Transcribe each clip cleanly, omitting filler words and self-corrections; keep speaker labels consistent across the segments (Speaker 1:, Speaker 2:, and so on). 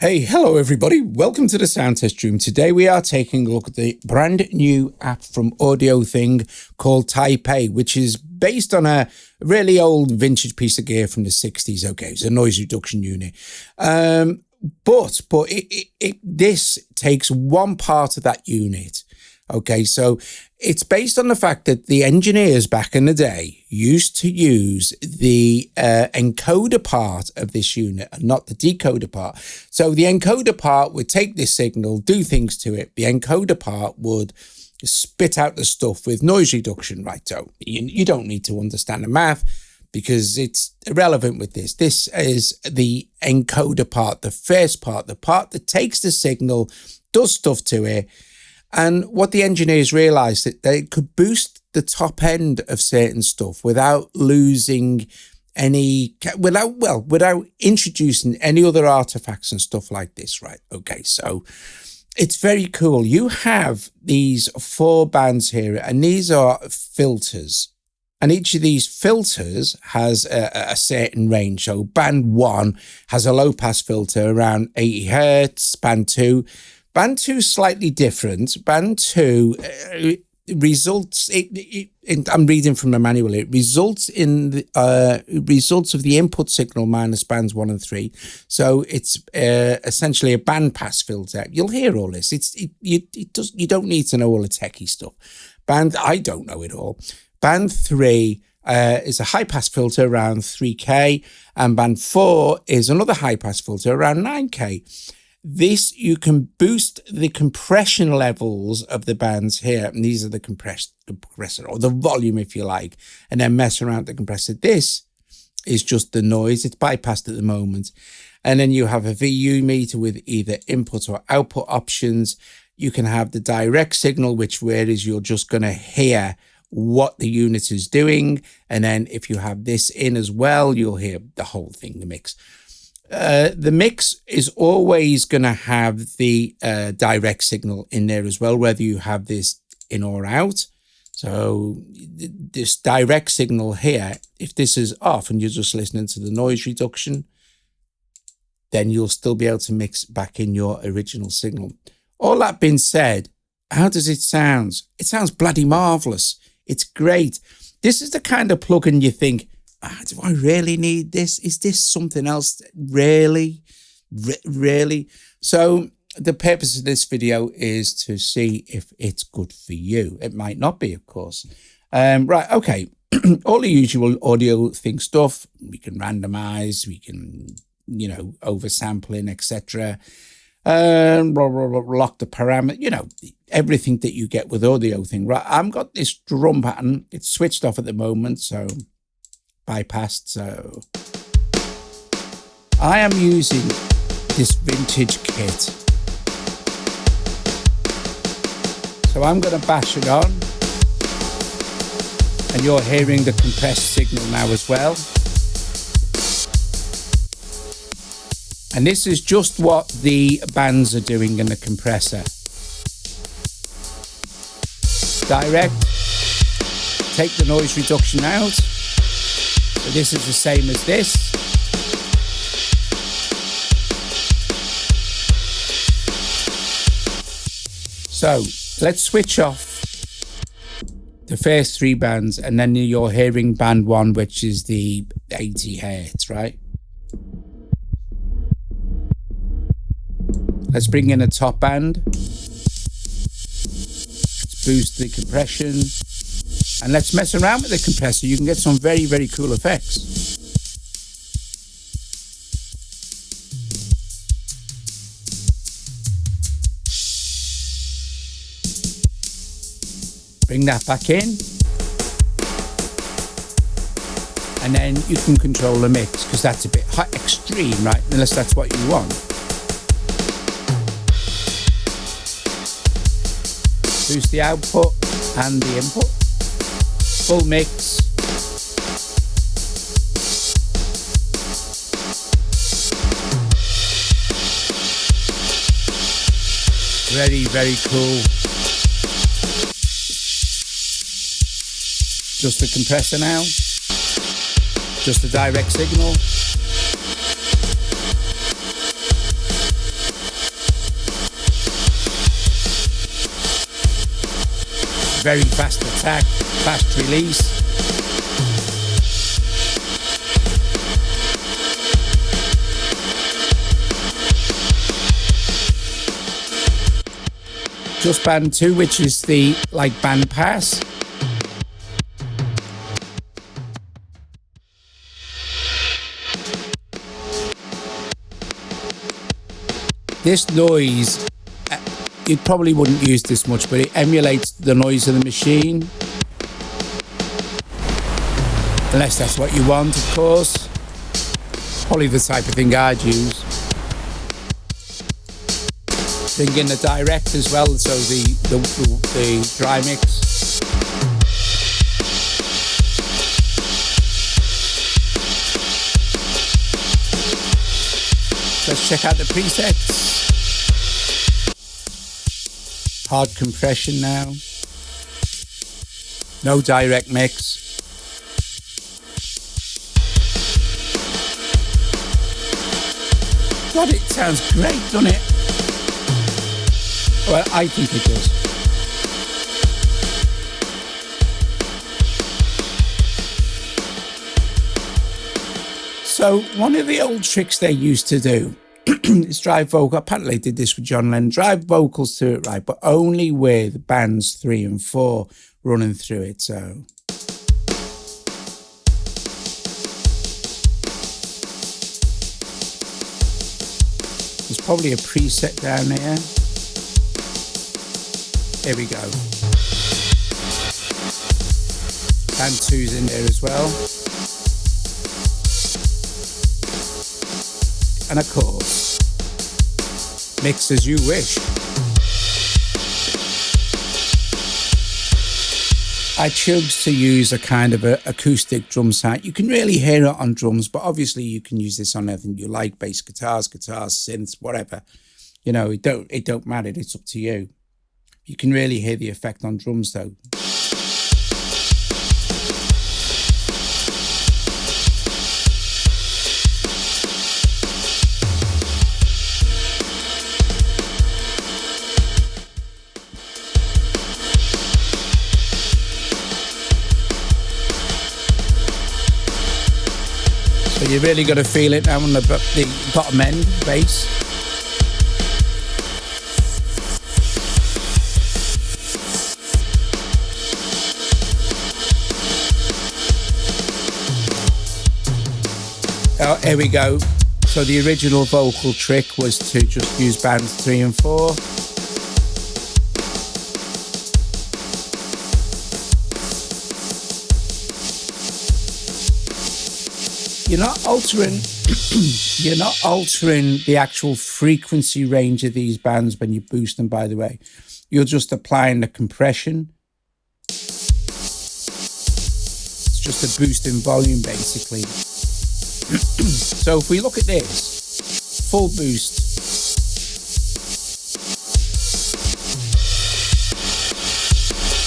Speaker 1: Hey, hello everybody. Welcome to the Sound Test Room. Today we are taking a look at the brand new app from AudioThing called Taipei, which is based on a really old vintage piece of gear from the 60s. Okay, it's a noise reduction unit. But this takes one part of that unit. Okay, so it's based on the fact that the engineers back in the day used to use the encoder part of this unit and not the decoder part. So the encoder part would take this signal, do things to it. The encoder part would spit out the stuff with noise reduction, right? So you don't need to understand the math because it's irrelevant with this. This is the encoder part, the first part, the part that takes the signal, does stuff to it. And what the engineers realized that they could boost the top end of certain stuff without losing any, without introducing any other artifacts and stuff like this, right? Okay, so it's very cool. You have these 4 bands here, and these are filters. And each of these filters has a certain range. So band 1 has a low pass filter around 80 hertz, band 2 is slightly different. Band 2 results. I'm reading from the manual. It results in the results of the input signal minus bands 1 and 3. So it's essentially a band pass filter. You'll hear all this. You don't need to know all the techie stuff. I don't know it all. Band 3 is a high pass filter around 3K, and band 4 is another high pass filter around 9K. This, you can boost the compression levels of the bands here. And these are the compressor, or the volume, if you like, and then mess around the compressor. This is just the noise. It's bypassed at the moment. And then you have a VU meter with either input or output options. You can have the direct signal, which whereas you're just going to hear what the unit is doing. And then if you have this in as well, you'll hear the whole thing, the mix. The mix is always going to have the direct signal in there as well, whether you have this in or out. So this direct signal here, if this is off and you're just listening to the noise reduction, then you'll still be able to mix back in your original signal. All that being said, how does it sound? It sounds bloody marvelous. It's great. This is the kind of plugin you think, do I really need this? Is this something else? Really? Really? So the purpose of this video is to see if it's good for you. It might not be, of course. Right, okay. All the usual AudioThing stuff. We can randomize, we can, oversampling, etc. Lock the parameter, everything that you get with AudioThing. Right, I've got this drum pattern. It's switched off at the moment, so bypassed. So I am using this vintage kit. So I'm going to bash it on, and you're hearing the compressed signal now as well. And this is just what the bands are doing in the compressor. Direct, take the noise reduction out. So this is the same as this. So let's switch off the first 3 bands, and then you're hearing band 1, which is the 80 hertz, right? Let's bring in a top band. Let's boost the compression. And let's mess around with the compressor. You can get some very, very cool effects. Bring that back in. And then you can control the mix, because that's a bit extreme, right? Unless that's what you want. Boost the output and the input. Full mix. Very, very cool. Just the compressor now. Just the direct signal. very fast attack, fast release. Just band 2, which is the like band pass. This noise, you probably wouldn't use this much, but it emulates the noise of the machine. Unless that's what you want, of course. Probably the type of thing I'd use. Thing in the direct as well, so the dry mix. Let's check out the presets. Hard compression now. No direct mix. God, it sounds great, doesn't it? Well, I think it does. So one of the old tricks they used to do is drive vocal. Apparently they did this with John Lennon. Drive vocals through it, right, but only with bands 3 and 4 running through it. So there's probably a preset down there. Here we go. Band 2's in there as well. And of course, mix as you wish. I chose to use a kind of a acoustic drum sound. You can really hear it on drums, but obviously you can use this on anything you like, bass guitars, synths, whatever. You know, it don't matter, it's up to you. You can really hear the effect on drums though. So you really got to feel it now on the bottom end bass. Oh, here we go. So the original vocal trick was to just use bands 3 and 4. You're not altering the actual frequency range of these bands when you boost them, by the way. You're just applying the compression. It's just a boost in volume, basically. So if we look at this, full boost.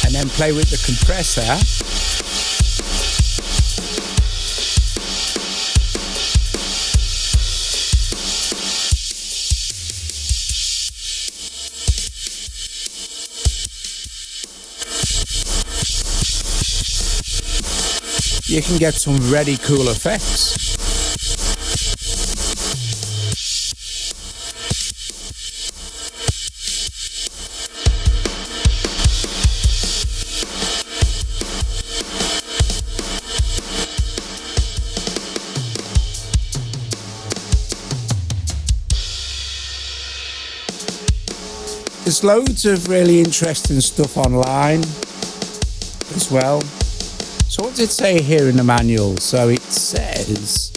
Speaker 1: And then play with the compressor. You can get some really cool effects. There's loads of really interesting stuff online as well. So what did it say here in the manual? So it says,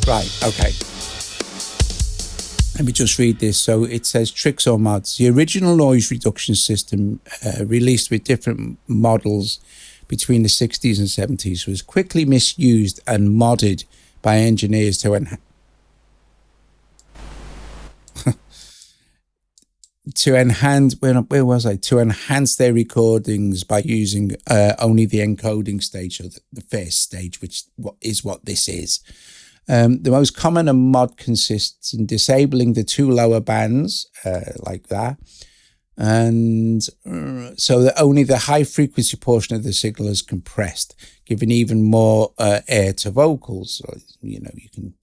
Speaker 1: right, okay. Let me just read this. So it says tricks or mods. The original noise reduction system released with different models between the 60s and 70s was quickly misused and modded by engineers to enhance their recordings by using only the encoding stage, or the first stage, which is what this is. The most common mod consists in disabling the 2 lower bands, like that, And so that only the high frequency portion of the signal is compressed, giving even more air to vocals. So, you know, you can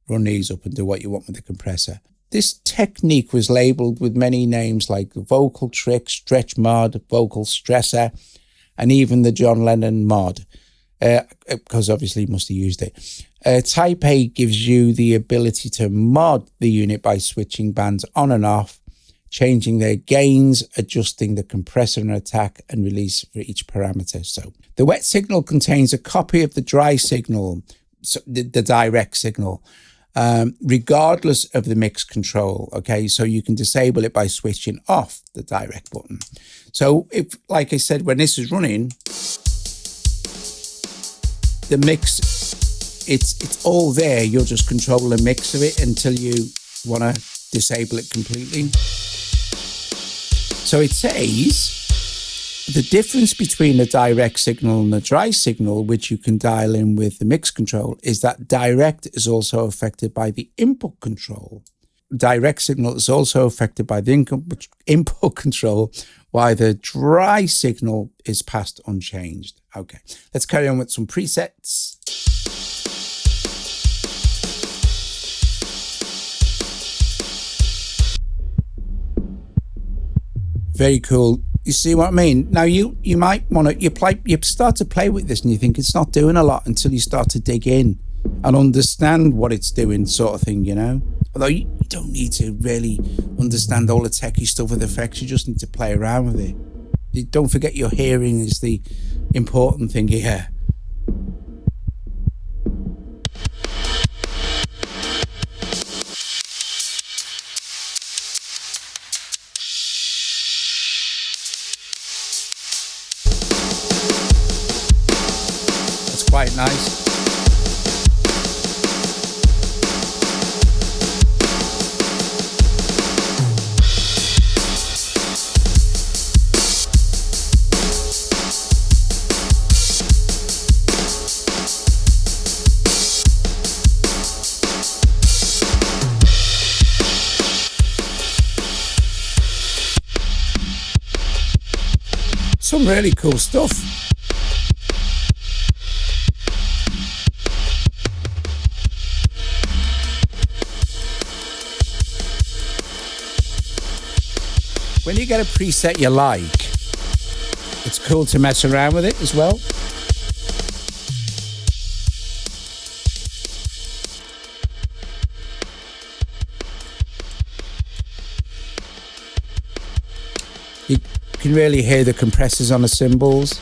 Speaker 1: run these up and do what you want with the compressor. This technique was labeled with many names like vocal trick, stretch mod, vocal stressor, and even the John Lennon mod, because obviously he must have used it. Type A gives you the ability to mod the unit by switching bands on and off, changing their gains, adjusting the compressor and attack and release for each parameter. So the wet signal contains a copy of the dry signal, so the direct signal, regardless of the mix control. Okay, so you can disable it by switching off the direct button. So if, like I said, when this is running, the mix, it's all there. You'll just control the mix of it until you want to disable it completely. So it says the difference between the direct signal and the dry signal, which you can dial in with the mix control, is that direct is also affected by the input control. Direct signal is also affected by the input control, while the dry signal is passed unchanged. Okay, let's carry on with some presets. Very cool. You see what I mean? Now you might want to, you start to play with this and you think it's not doing a lot until you start to dig in and understand what it's doing, sort of thing, you know? Although you don't need to really understand all the techie stuff with effects, you just need to play around with it. Don't forget your hearing is the important thing here. Quite nice. Some really cool stuff. When you get a preset you like, it's cool to mess around with it as well. You can really hear the compressors on the cymbals.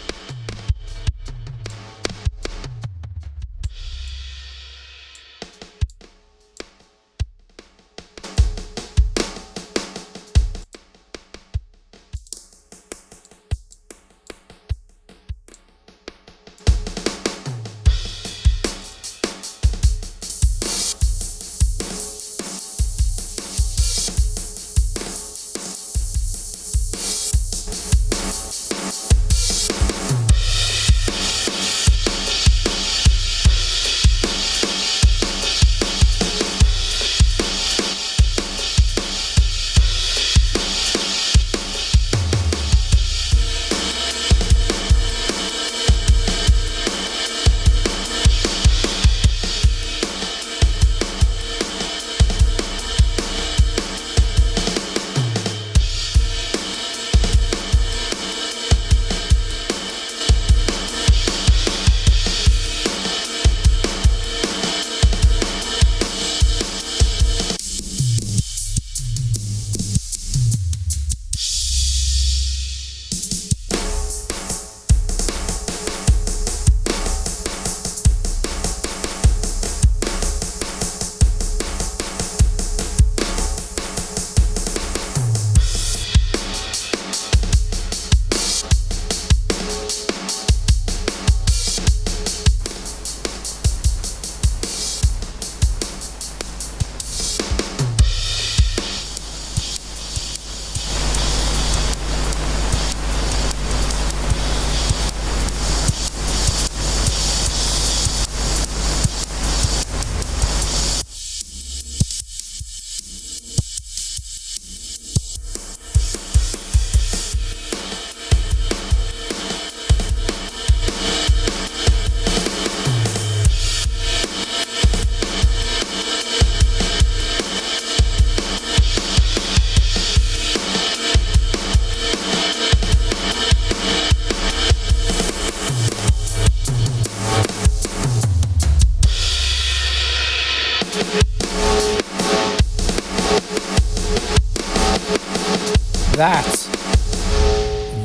Speaker 1: that.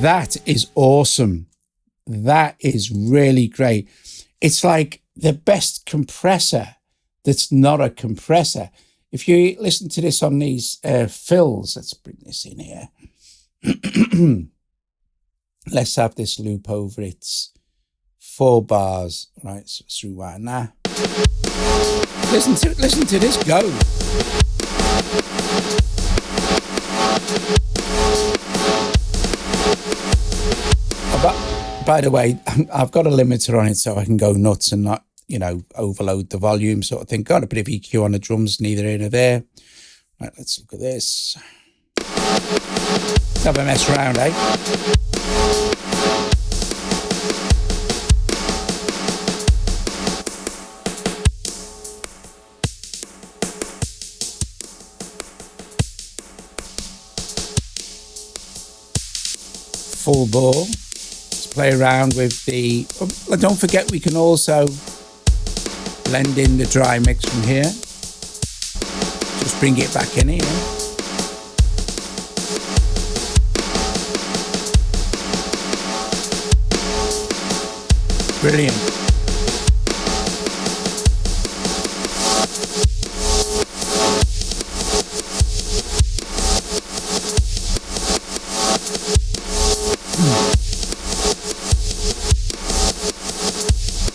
Speaker 1: That is awesome. That is really great. It's like the best compressor that's not a compressor. If you listen to this on these fills, let's bring this in here. Let's have this loop over. It's 4 bars. Right, so let's rewind that. Listen to this go. By the way, I've got a limiter on it so I can go nuts and not, overload the volume sort of thing. Got a bit of EQ on the drums, neither here nor there. Right, let's look at this. Let's have a mess around, eh? Full ball. Let's play around with the... don't forget we can also blend in the dry mix from here. Just bring it back in here. Brilliant.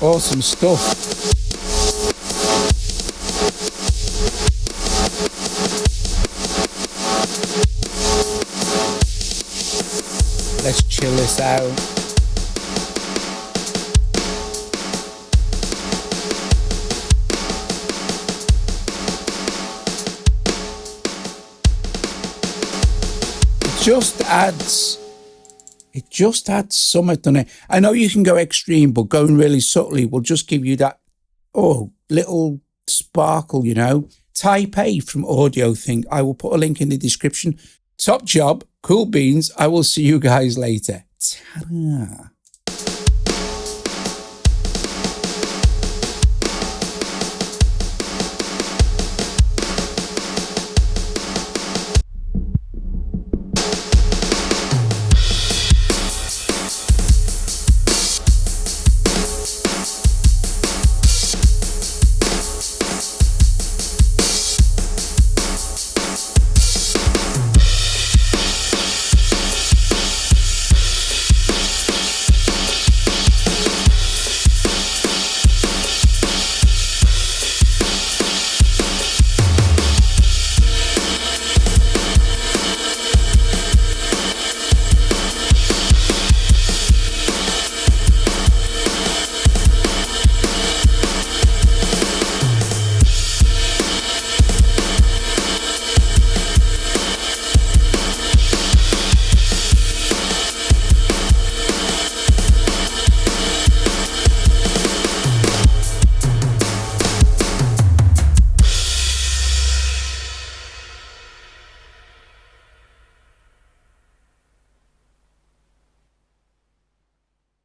Speaker 1: Awesome stuff. Let's chill this out. It just adds something on it. I know you can go extreme, but going really subtly will just give you that, little sparkle, Type A from AudioThing. I will put a link in the description. Top job, cool beans. I will see you guys later. Ta-da.